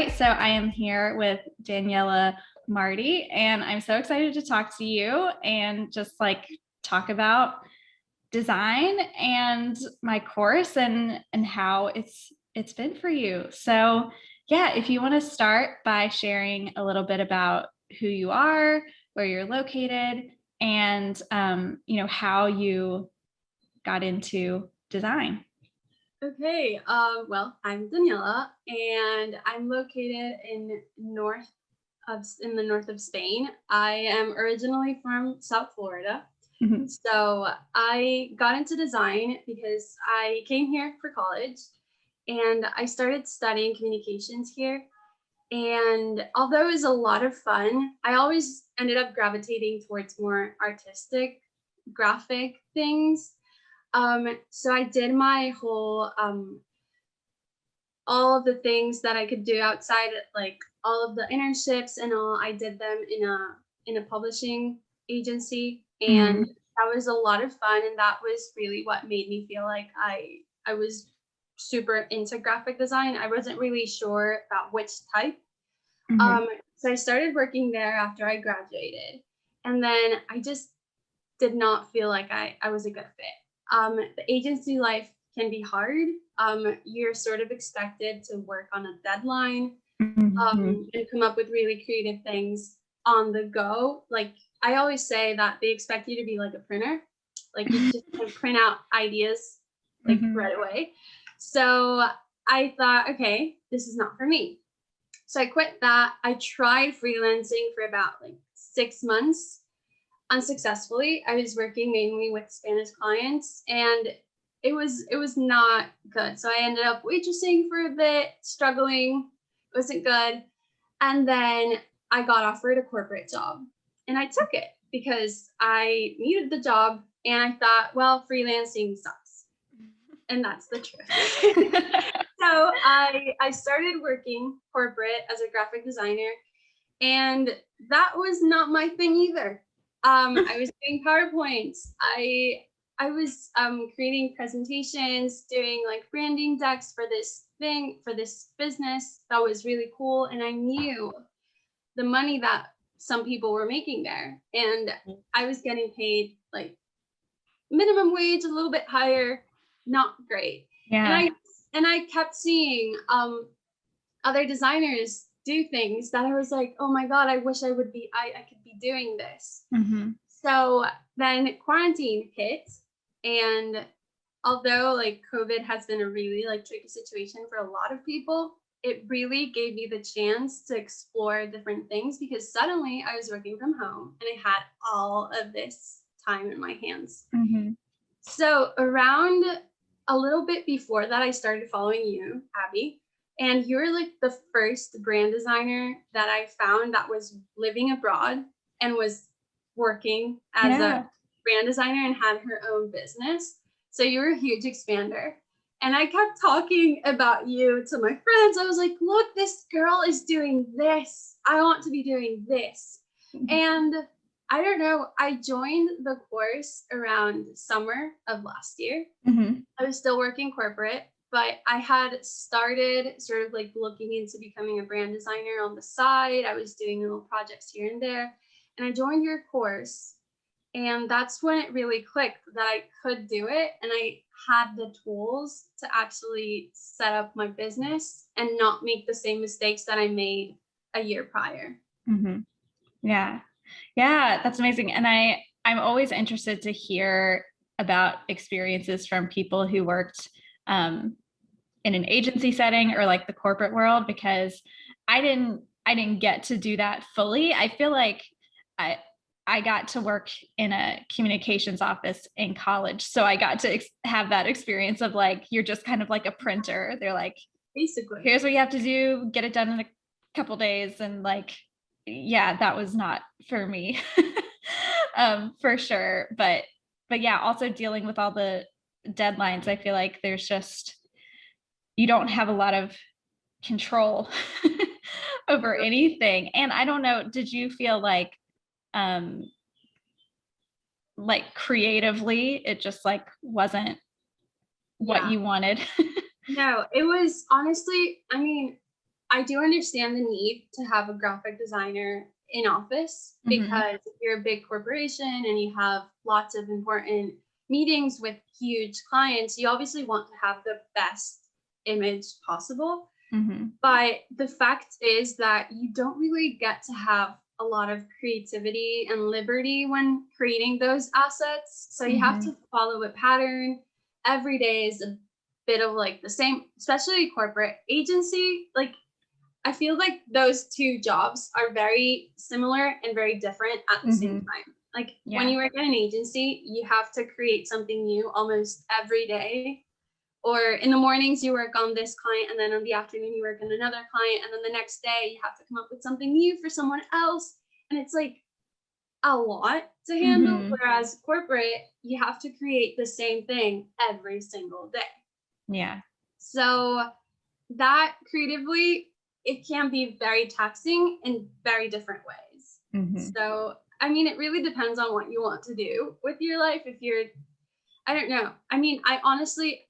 right, so I am here with Daniela Martí, and I'm so excited to talk to you and just like talk about design and my course and how it's been for you. So, yeah, if you want to start by sharing a little bit about who you are, where you're located, and how you got into design. Okay, well, I'm Daniela, and I'm located in the north of Spain. I am originally from South Florida, Mhm. so I got into design because I came here for college, and I started studying communications here. And although it was a lot of fun, I always ended up gravitating towards more artistic, graphic things. So I did my whole all of the things that I could do outside, like all of the internships and all. I did them in a publishing agency, and Mhm. that was a lot of fun. And that was really what made me feel like I was super into graphic design. I wasn't really sure about which type. Mhm. Um, so I started working there after I graduated, and then I just did not feel like I was a good fit. The agency life can be hard. You're sort of expected to work on a deadline, Mhm. and come up with really creative things on the go. Like I always say that they expect you to be like a printer, like you just can print out ideas like Mhm. right away. So I thought, okay, this is not for me. So I quit that. I tried freelancing for about like 6 months unsuccessfully. I was working mainly with Spanish clients, and it was not good. So I ended up waitressing for a bit, struggling. It wasn't good. And then I got offered a corporate job, and I took it because I needed the job, and I thought, well, freelancing sucks. And that's the truth. So I started working corporate as a graphic designer, and that was not my thing either. I was doing PowerPoints. I was creating presentations, doing like branding decks for this thing, for this business that was really cool. And I knew the money that some people were making there. And I was getting paid like minimum wage, a little bit higher, not great. And Yeah. I kept seeing other designers do things that I was like, oh my God, I wish I could be doing this. Mhm. So then quarantine hit, and although like COVID has been a really like tricky situation for a lot of people, it really gave me the chance to explore different things because suddenly I was working from home and I had all of this time in my hands. Mhm. So around a little bit before that, I started following you, Abby, and you're like the first brand designer that I found that was living abroad and was working as a Yeah. brand designer and had her own business. So you were a huge expander. And I kept talking about you to my friends. I was like, look, this girl is doing this. I want to be doing this. And I don't know, I joined the course around summer of last year. Mhm. I was still working corporate, but I had started sort of like looking into becoming a brand designer on the side. I was doing little projects here and there, and I joined your course. And that's when it really clicked that I could do it. And I had the tools to actually set up my business and not make the same mistakes that I made a year prior. Mhm. Yeah. Yeah, that's amazing. And I'm always interested to hear about experiences from people who worked um, in an agency setting or like the corporate world because I didn't get to do that fully. I feel like I I got to work in a communications office in college. So I got to have that experience of like you're just kind of like a printer. They're like, Basically. here's what you have to do, get it done in a couple days. And like, yeah, that was not for me. For sure. But yeah, also dealing with all the deadlines, I feel like there's just you don't have a lot of control over anything. And I don't know, did you feel um like creatively it just like wasn't what Yeah. you wanted? No, it was honestly, I mean, I do understand the need to have a graphic designer in office, because if you're a big corporation and you have lots of important meetings with huge clients, you obviously want to have the best image possible. But the fact is that you don't really get to have a lot of creativity and liberty when creating those assets. So you have to follow a pattern. Every day is a bit of like the same, especially corporate agency. Like, I feel like those two jobs are very similar and very different at the same time. Like when you work at an agency, you have to create something new almost every day. Or in the mornings, you work on this client, and then in the afternoon, you work on another client. And then the next day, you have to come up with something new for someone else. And it's like a lot to handle. Whereas corporate, you have to create the same thing every single day. Yeah. So that creatively, it can be very taxing in very different ways. So, I mean, it really depends on what you want to do with your life. If you're, I don't know. I mean, I honestly,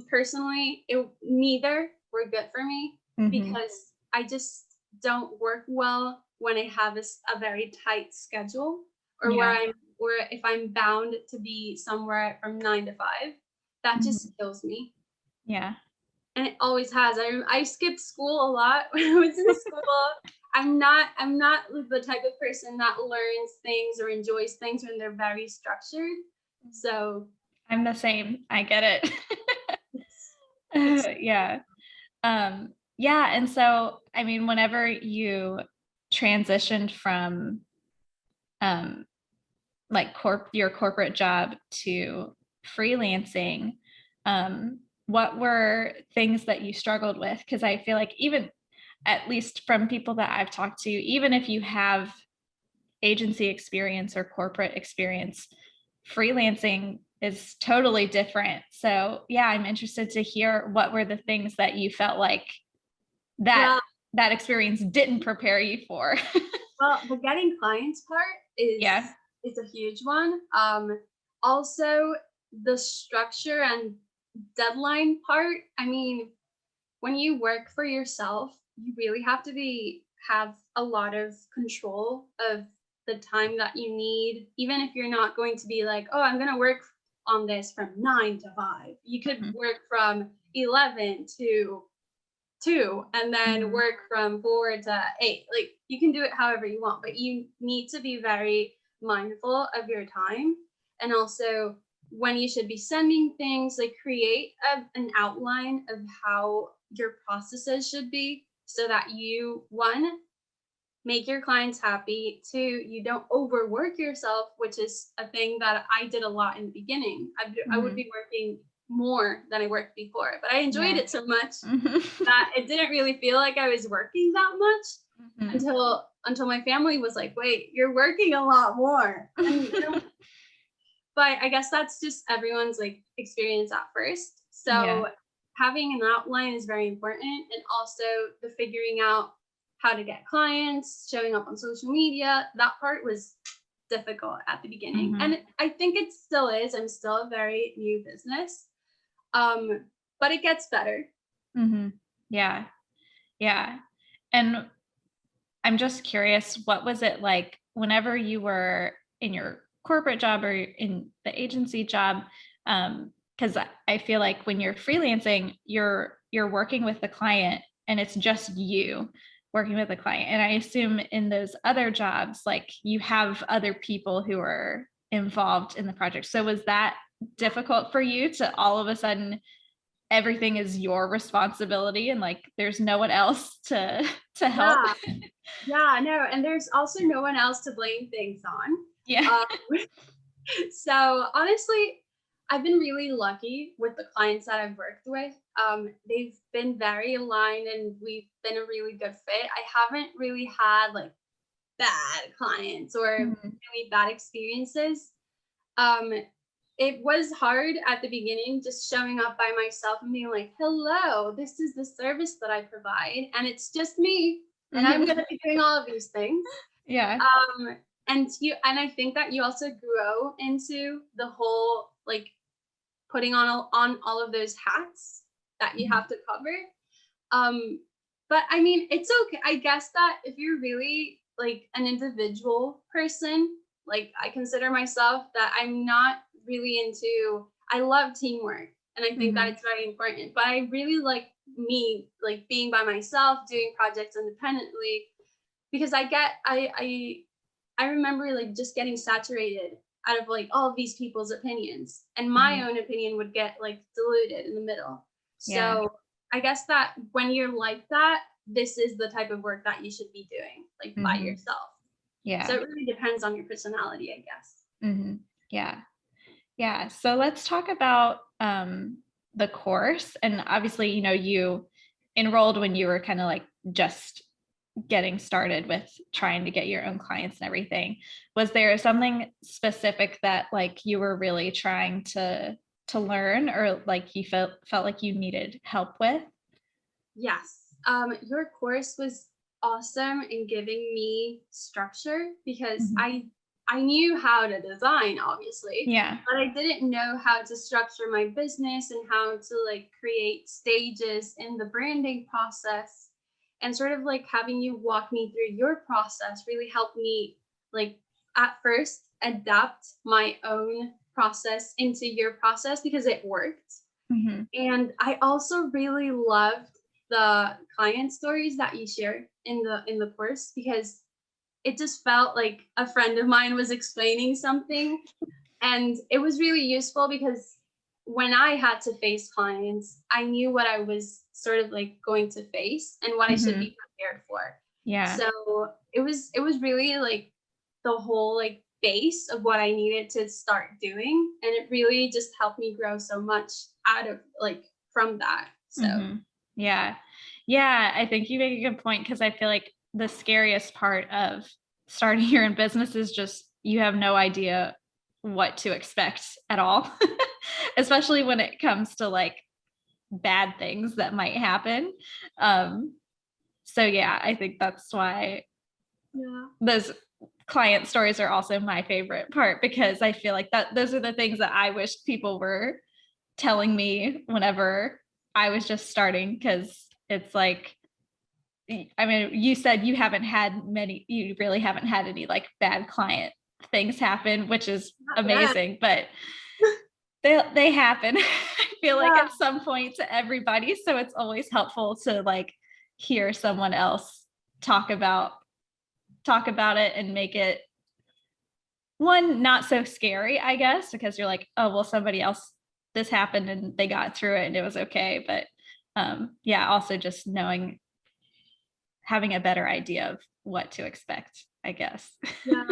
personally, neither were good for me, because I just don't work well when I have a very tight schedule, or or if I'm bound to be somewhere from 9 to 5. That just kills me. Yeah. And it always has. I skipped school a lot when I was in school. I'm not the type of person that learns things or enjoys things when they're very structured. So I'm the same. I get it. Yeah. Yeah. And so, I mean, whenever you transitioned from like your corporate job to freelancing, what were things that you struggled with? Because I feel like, even at least from people that I've talked to, even if you have agency experience or corporate experience, freelancing is totally different. So yeah, I'm interested to hear what were the things that you felt like that experience didn't prepare you for. Well, the getting clients part is a huge one. Also the structure and deadline part. I mean, when you work for yourself, you really have to have a lot of control of the time that you need, even if you're not going to be like, oh, I'm going to work on this from 9 to 5. You could work from 11 to 2, and then work from 4 to 8. Like, you can do it however you want, but you need to be very mindful of your time. And also when you should be sending things, like create an outline of how your processes should be, so that you, one, make your clients happy, 2, you don't overwork yourself, which is a thing that I did a lot in the beginning. I would be working more than I worked before, but I enjoyed it so much that it didn't really feel like I was working that much until my family was like, wait, you're working a lot more. And, but I guess that's just everyone's like experience at first. So having an outline is very important, and also the figuring out how to get clients, showing up on social media. That part was difficult at the beginning, and I think it still is. I'm still a very new business, but it gets better. Yeah. And I'm just curious, what was it like whenever you were in your corporate job or in the agency job? Because I feel like when you're freelancing, you're working with the client, and it's just you working with the client. And I assume in those other jobs, like, you have other people who are involved in the project. So was that difficult for you to all of a sudden everything is your responsibility, and like there's no one else to help? No, and there's also no one else to blame things on. So honestly, I've been really lucky with the clients that I've worked with. They've been very aligned, and we've been a really good fit. I haven't really had like bad clients or really bad experiences. It was hard at the beginning, just showing up by myself and being like, hello, this is the service that I provide, and it's just me, and I'm going to be doing all of these things. And I think that you also grow into the whole, like, putting on all of those hats that you have to cover. But I mean, it's okay. I guess that if you're really like an individual person, like I consider myself that I'm not really into, I love teamwork and I think that Mhm. it's very important, but I really like me, like being by myself, doing projects independently because I remember like just getting saturated out of like all of these people's opinions and my Mhm. own opinion would get like diluted in the middle. Yeah. So I guess that when you're like that, this is the type of work that you should be doing like by Mhm. yourself. So Yeah. it really depends on your personality, I guess. Mhm. Yeah. Yeah. So let's talk about the course. And obviously, you enrolled when you were kind of like just getting started with trying to get your own clients and everything. Was there something specific that like you were really trying to learn, or like you felt like you needed help with? Yes. Your course was awesome in giving me structure because Mhm. I knew how to design, obviously, Yeah. but I didn't know how to structure my business and how to like create stages in the branding process. And sort of like having you walk me through your process really helped me like at first adapt my own process into your process because it worked. Mhm. And I also really loved the client stories that you shared in the course because it just felt like a friend of mine was explaining something and it was really useful because when I had to face clients, I knew what I was sort of like going to face and what I should Mhm. be prepared for. Yeah. So it was really like the whole like base of what I needed to start doing. And it really just helped me grow so much out of like from that. So Yeah. Yeah. I think you make a good point because I feel like the scariest part of starting your own business is just you have no idea what to expect at all, especially when it comes to like bad things that might happen. Um, so yeah, I think that's why yeah. those client stories are also my favorite part because I feel like that those are the things that I wish people were telling me whenever I was just starting, because it's like, I mean, you said you really haven't had any like bad client things happen, which is Not yet. amazing, but they happen. I feel like Yeah. at some point to everybody. So it's always helpful to like hear someone else talk about it and make it one not so scary, I guess, because you're like, oh well, somebody else, this happened and they got through it and it was okay. But yeah, also just knowing, having a better idea of what to expect, I guess. Yeah,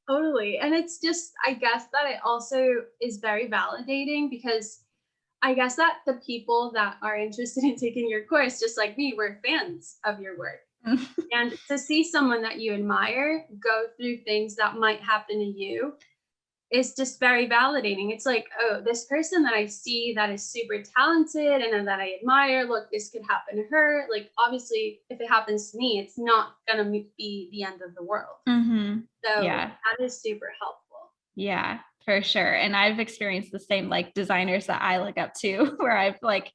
totally. And it's just, I guess that it also is very validating because I guess that the people that are interested in taking your course, just like me, were fans of your work. And to see someone that you admire go through things that might happen to you is just very validating. It's like, oh, this person that I see that is super talented and that I admire, look, this could happen to her. Like, obviously, if it happens to me, it's not going to be the end of the world. Mm-hmm. So Yeah. that is super helpful. Yeah, for sure. And I've experienced the same like designers that I look up to where I've like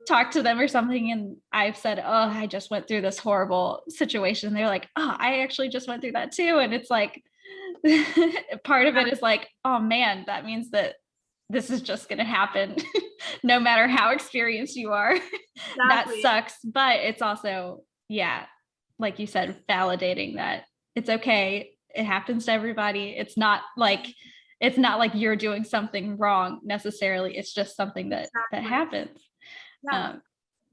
talked to them or something and I've said, oh, I just went through this horrible situation. They're like, oh, I actually just went through that too. And it's like, part of Yeah, it is like, oh man, that means that this is just going to happen no matter how experienced you are. That exactly. sucks. But it's also, yeah, like you said, validating that it's okay. It happens to everybody. It's not like you're doing something wrong necessarily. It's just something that Exactly. happens. Yeah. Um,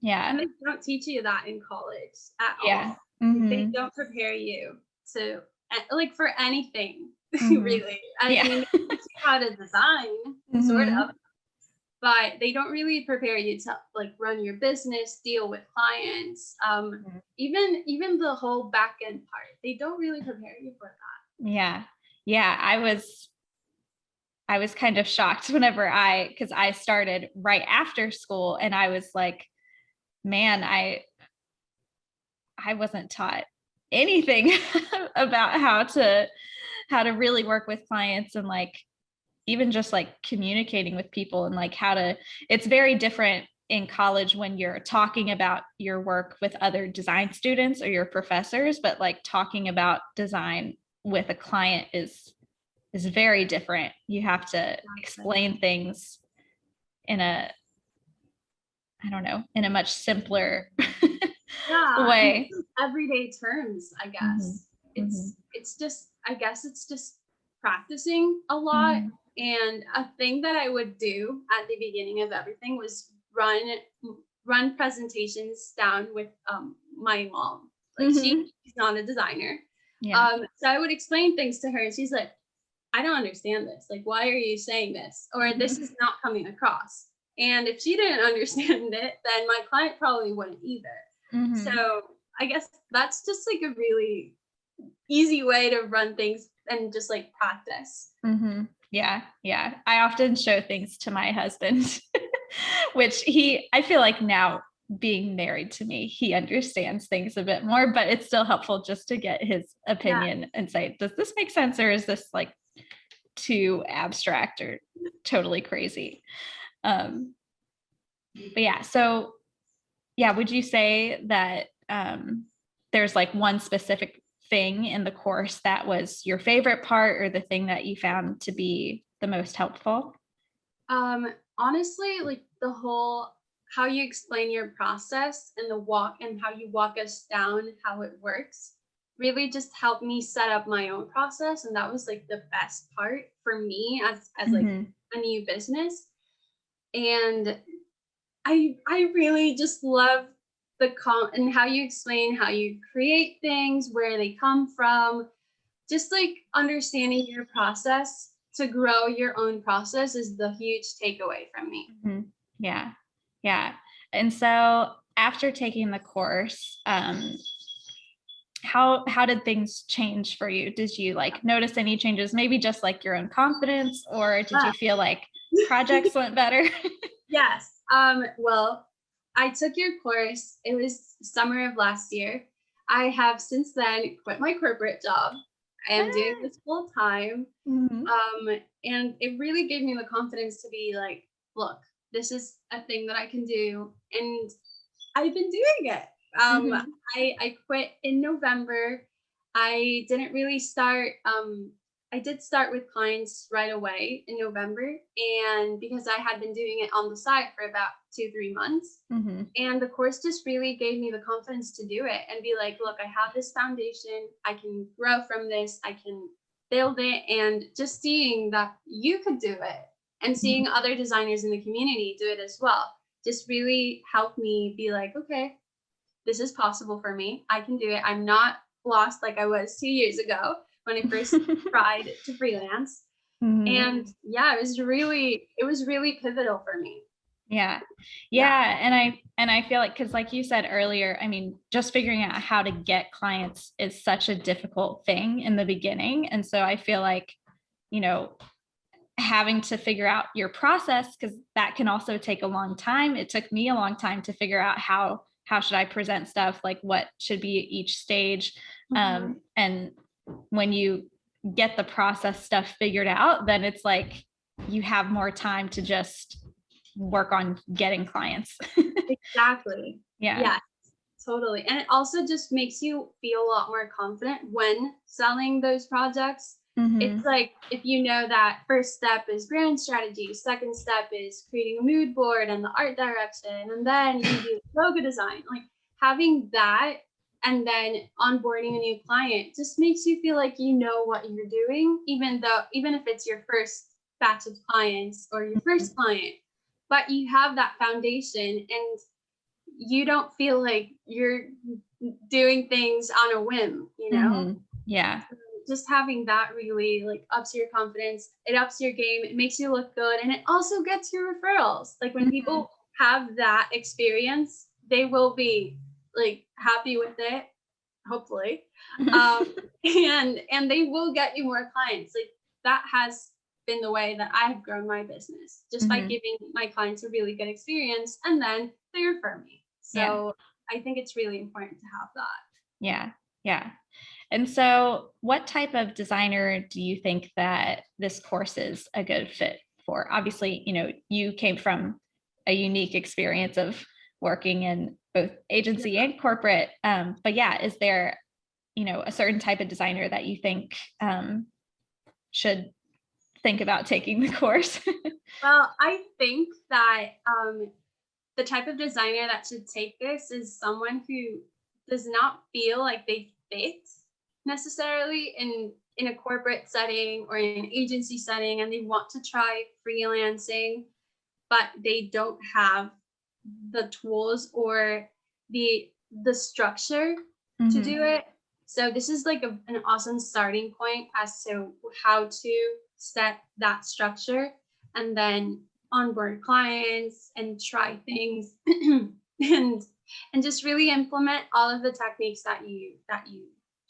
yeah. And they don't teach you that in college at Yeah. all. They Mm-hmm. don't prepare you to like for anything, Mm-hmm. really. I Yeah. mean, they teach you how to design, sort of, Mm-hmm. but they don't really prepare you to like run your business, deal with clients, even the whole back end part. They don't really prepare you for that. Yeah. Yeah. I was kind of shocked whenever because I started right after school and I was like, man, I wasn't taught anything about how to really work with clients and like even just like communicating with people and like how to, it's very different in college when you're talking about your work with other design students or your professors, but like talking about design with a client is very different. You have to explain things in a, I don't know, in a much simpler way. Everyday terms, I guess. Mm-hmm. It's just, I guess it's just practicing a lot. Mm-hmm. And a thing that I would do at the beginning of everything was run presentations down with my mom. Like she's not a designer. Yeah. So I would explain things to her and she's like, I don't understand this. Like, why are you saying this? Or this is not coming across. And if she didn't understand it, then my client probably wouldn't either. So I guess that's just like a really easy way to run things and just like practice. Yeah. Yeah. I often show things to my husband, which I feel like now being married to me, he understands things a bit more, but it's still helpful just to get his opinion and say, does this make sense? Or is this like too abstract or totally crazy? But yeah, so yeah, would you say that there's like one specific thing in the course that was your favorite part or the thing that you found to be the most helpful? Honestly, like the whole how you explain your process and how you walk us down how it works really just helped me set up my own process, and that was like the best part for me as like a new business. And I really just love and how you explain how you create things, where they come from, just like understanding your process to grow your own process is the huge takeaway from me. Yeah. Yeah. And so after taking the course, how did things change for you? Did you like notice any changes, maybe just like your own confidence, or did you feel like projects went better? Yes. Well, I took your course. It was summer of last year. I have since then quit my corporate job. I am doing this full time. And it really gave me the confidence to be like, look, this is a thing that I can do. And I've been doing it. I quit in November. I didn't really start. I did start with clients right away in November, and because I had been doing it on the side for about 2-3 months, and the course just really gave me the confidence to do it and be like, look, I have this foundation. I can grow from this. I can build it, and just seeing that you could do it and seeing other designers in the community do it as well just really helped me be like, okay, this is possible for me. I can do it. I'm not lost like I was 2 years ago when I first tried to freelance. And yeah, it was really pivotal for me. Yeah. And I feel like, cause like you said earlier, I mean, just figuring out how to get clients is such a difficult thing in the beginning. And so I feel like, you know, having to figure out your process, because that can also take a long time. It took me a long time to figure out how should I present stuff, like what should be each stage. And when you get the process stuff figured out, then it's like you have more time to just work on getting clients. Exactly. Yeah, totally. And it also just makes you feel a lot more confident when selling those projects. It's like, if you know that first step is brand strategy, second step is creating a mood board and the art direction, and then you do logo design, like having that and then onboarding a new client just makes you feel like you know what you're doing, even if it's your first batch of clients or your first client, but you have that foundation and you don't feel like you're doing things on a whim, you know? Yeah. Just having that really like ups your confidence, it ups your game, it makes you look good, and it also gets your referrals. Like when people have that experience, they will be like happy with it, hopefully. And they will get you more clients. Like that has been the way that I've grown my business, just by giving my clients a really good experience and then they refer me. So I think it's really important to have that. Yeah. And so what type of designer do you think that this course is a good fit for? Obviously, you know, you came from a unique experience of working in both agency and corporate. But yeah, is there, a certain type of designer that you think should think about taking the course? Well, I think that the type of designer that should take this is someone who does not feel like they fit necessarily in a corporate setting or in an agency setting, and they want to try freelancing, but they don't have the tools or the structure to do it. So this is like an awesome starting point as to how to set that structure and then onboard clients and try things and just really implement all of the techniques that you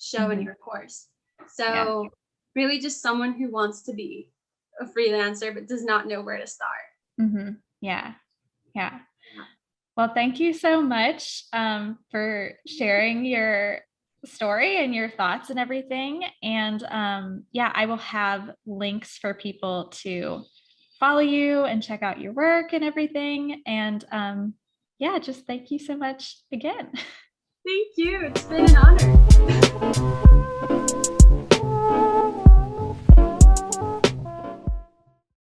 show in your course. So really just someone who wants to be a freelancer but does not know where to start. Yeah. Well, thank you so much for sharing your story and your thoughts and everything. And I will have links for people to follow you and check out your work and everything. And just thank you so much again. Thank you. It's been an honor.